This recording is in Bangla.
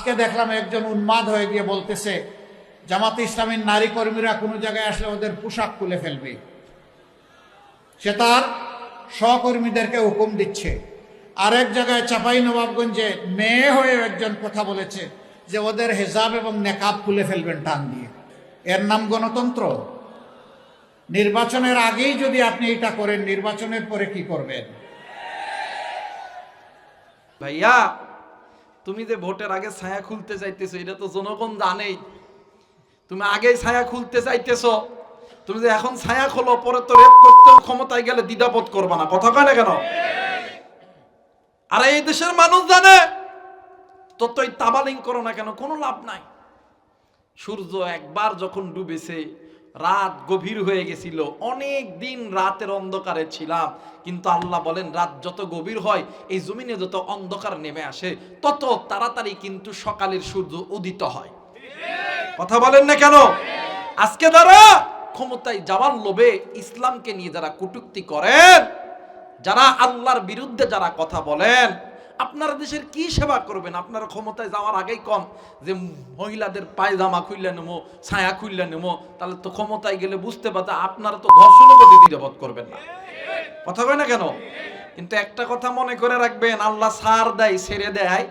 আজকে দেখলাম একজন উন্মাদ হয়ে গিয়ে বলতেছে জামাতে ইসলামীর নারী কর্মীরা কোনো জায়গায় আসলে ওদের পোশাক খুলে ফেলবে। সে তার সহকর্মীদেরকে হুকুম দিচ্ছে। আরেক জায়গায় চাঁপাইনবাবগঞ্জে মেয়ে হয়ে একজন কথা বলেছে যে ওদের হেজাব এবং নেকাব খুলে ফেলবেন টান দিয়ে। এর নাম গণতন্ত্র? নির্বাচনের আগেই যদি আপনি এটা করেন, নির্বাচনের পরে কি করবেন? ভাইয়া, তুমি যে ভোটের আগে ছায়া খুলতে চাইতেছো এটা তো জনগণ জানেই। তুমি আগেই ছায়া খুলতে চাইতেছো, তুমি যে এখন ছায়া খোলো, পরে তো রেপ করতেও ক্ষমতায় গেলে দ্বিধাবোধ করবা না। কথা কয় না কেন? আর এই দেশের মানুষ জানে ততই তাবালিং করো না কেন, কোনো লাভ নাই। সূর্য একবার যখন ডুবেছে, রাত গভীর হয়ে গেছিল, অনেক দিন রাতের অন্ধকারে ছিলাম, কিন্তু আল্লাহ বলেন রাত যত গভীর হয়, এই জমিনে যত অন্ধকার নেমে আসে, তত তাড়াতাড়ি কিন্তু সকালের সূর্য উদিত হয়। কথা বলেন না কেন? আজকে যারা ক্ষমতায় যাওয়ার লোভে ইসলামকে নিয়ে যারা কটূক্তি করেন, যারা আল্লাহর বিরুদ্ধে যারা কথা বলেন, আপনারা দেশের কি সেবা করবেন? আপনারা ক্ষমতায় যাওয়ার আগেই কম যে মহিলাদের পায়জামা খুললে নেবো, ছায়া খুললে নেবো, তাহলে তো ক্ষমতায় গেলে বুঝতে পারছে আপনারা তো ধর্ষণের প্রতি দ্বিধাবোধ করবেন না। কথা কয় না কেন? কিন্তু একটা কথা মনে করে রাখবেন, আল্লাহ ছাড় দেয় ছেড়ে দেয়